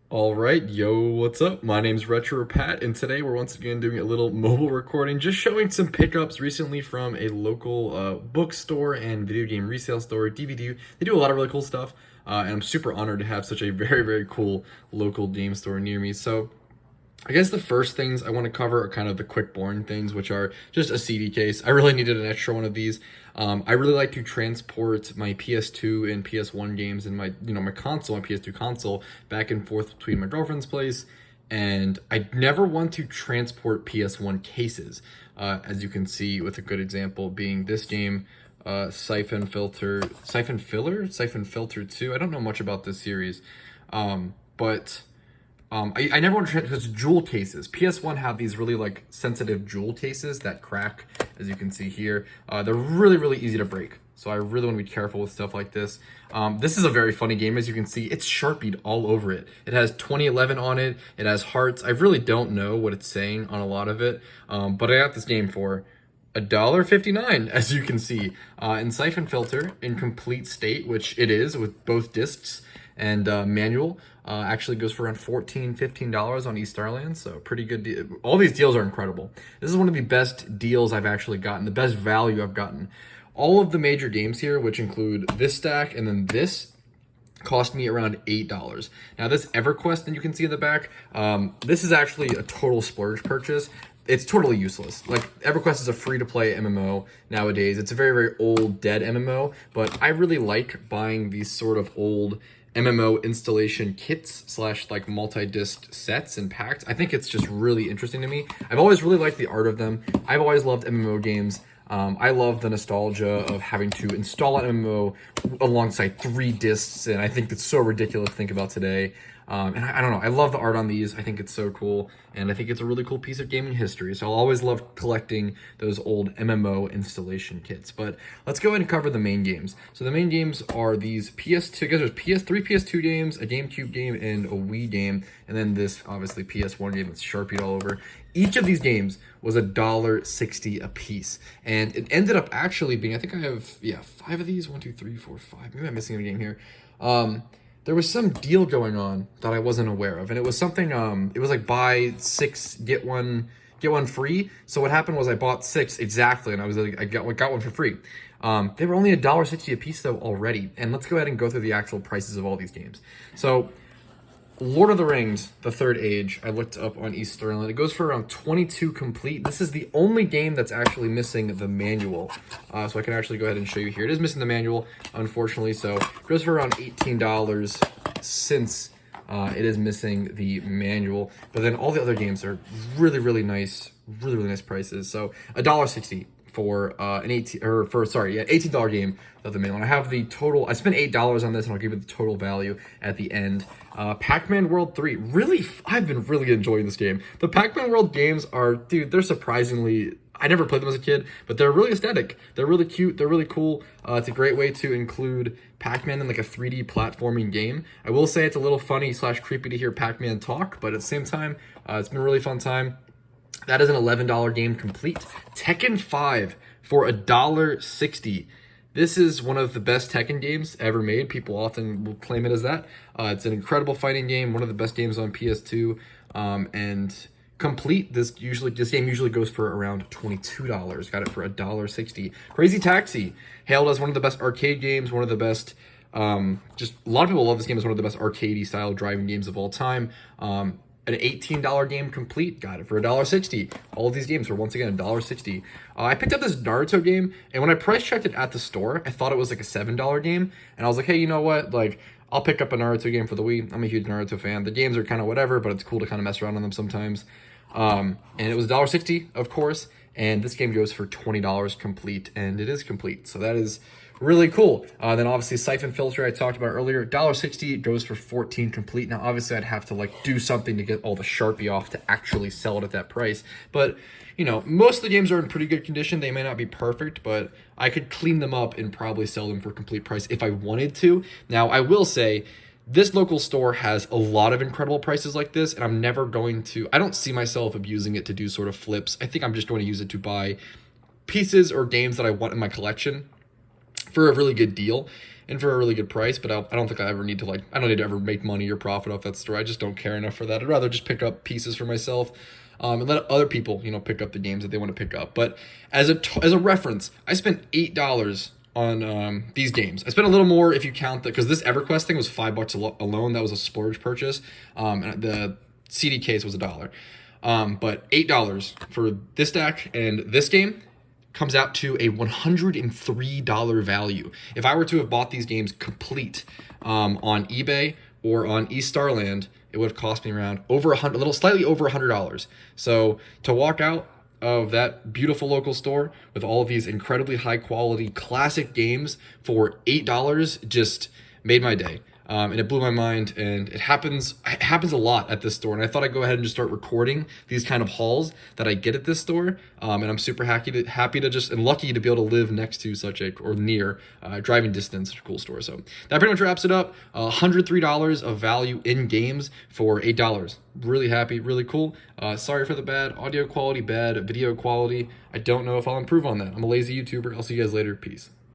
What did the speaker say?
All right, yo, what's up? My name's Retro Pat, and today we're once again doing a little mobile recording, just showing some pickups recently from a local bookstore and video game resale store, DVD. They do a lot of really cool stuff, and I'm super honored to have such a very, very cool local game store near me. So, I guess the first things I want to cover are kind of the quick, boring things, which are just a CD case. I really needed an extra one of these. I really like to transport my PS2 and PS1 games and my console, my PS2 console, back and forth between my girlfriend's place. And I never want to transport PS1 cases, as you can see with a good example being this game, Syphon Filter 2. I don't know much about this series, but I never want to because jewel cases. PS1 have these really like sensitive jewel cases that crack, as you can see here. They're really, really easy to break. So I really want to be careful with stuff like this. This is a very funny game, as you can see. It's Sharpied all over it. It has 2011 on it. It has hearts. I really don't know what it's saying on a lot of it. But I got this game for $1.59, as you can see, in Syphon Filter in complete state, which it is with both discs and manual. Actually goes for around $14-15 on eStarland, so pretty good deal. All these deals are incredible. This is one of the best deals I've actually gotten, the best value I've gotten. All of the major games here, which include this stack and then this, cost me around $8. Now this Everquest that you can see in the back, this is actually a total splurge purchase. It's totally useless. Like, EverQuest is a free-to-play MMO nowadays. It's a very, very old, dead MMO, but I really like buying these sort of old MMO installation kits slash like multi-disc sets and packs. I think it's just really interesting to me. I've always really liked the art of them. I've always loved MMO games. I love the nostalgia of having to install an MMO alongside 3 discs, and I think it's so ridiculous to think about today. And I don't know, I love the art on these. I think it's so cool, and I think it's a really cool piece of gaming history. So I'll always love collecting those old MMO installation kits. But let's go ahead and cover the main games. So the main games are these PS2, I guess there's PS3, PS2 games, a GameCube game, and a Wii game, and then this obviously PS1 game that's Sharpied all over. Each of these games was $1.60 a piece, and it ended up actually being, I think I have 5 of these, 1, 2, 3, 4, 5. Maybe I'm missing a game here. There was some deal going on that I wasn't aware of, and it was something. It was like buy 6 get one free. So what happened was I bought 6 exactly, and I was like, I got one for free. They were only $1.60 a piece though already, and let's go ahead and go through the actual prices of all these games. So Lord of the Rings, The Third Age, I looked up on eStarland. It goes for around 22 complete. This is the only game that's actually missing the manual. So I can actually go ahead and show you here. It is missing the manual, unfortunately, so it goes for around $18 since it is missing the manual. But then all the other games are really, really nice prices. So $1.60 for an $18 game of the manual. And I have the total. I spent $8 on this, and I'll give you the total value at the end. Pac Man World 3. Really, I've been really enjoying this game. The Pac Man World games are, dude, they're surprisingly. I never played them as a kid, but they're really aesthetic. They're really cute. They're really cool. It's a great way to include Pac-Man in like a 3D platforming game. I will say it's a little funny slash creepy to hear Pac-Man talk, but at the same time, it's been a really fun time. That is an $11 game complete. Tekken 5 for $1.60. This is one of the best Tekken games ever made. People often will claim it as that. It's an incredible fighting game, one of the best games on PS2, and complete. This game usually goes for around $22. Got it for $1.60. Crazy Taxi, hailed as one of the best arcade games, one of the best. Just a lot of people love this game as one of the best arcadey style driving games of all time. An $18 game complete, got it for $1.60. All of these games were once again $1.60. I picked up this Naruto game, and when I price checked it at the store, I thought it was like a $7 game, and I was like, hey, you know what? Like, I'll pick up a Naruto game for the Wii. I'm a huge Naruto fan. The games are kind of whatever, but it's cool to kind of mess around on them sometimes. And it was $1.60, of course, and this game goes for $20 complete, and it is complete. So that is really cool. Then obviously Syphon Filter I talked about earlier, $1.60 goes for 14 complete. Now obviously I'd have to like do something to get all the Sharpie off to actually sell it at that price. But you know, most of the games are in pretty good condition. They may not be perfect, but I could clean them up and probably sell them for complete price if I wanted to. Now I will say this local store has a lot of incredible prices like this, and I'm never going to, I don't see myself abusing it to do sort of flips. I think I'm just going to use it to buy pieces or games that I want in my collection for a really good deal and for a really good price. But I don't think I ever need to like, I don't need to ever make money or profit off that store. I just don't care enough for that. I'd rather just pick up pieces for myself, and let other people, you know, pick up the games that they want to pick up. But as a reference, I spent $8 on these games. I spent a little more if you count that, because this Everquest thing was $5 alone. That was a splurge purchase. And the CD case was $1. But $8 for this deck and this game comes out to a $103 value. If I were to have bought these games complete on eBay or on eStarland, it would have cost me around slightly over $100. So to walk out of that beautiful local store with all of these incredibly high quality classic games for $8 just made my day. And it blew my mind, and it happens a lot at this store. And I thought I'd go ahead and just start recording these kind of hauls that I get at this store. And I'm super happy to just, and lucky to be able to live next to such a, or near, driving distance, such a cool store. So that pretty much wraps it up. $103 of value in games for $8. Really happy, really cool. Sorry for the bad audio quality, bad video quality. I don't know if I'll improve on that. I'm a lazy YouTuber. I'll see you guys later. Peace.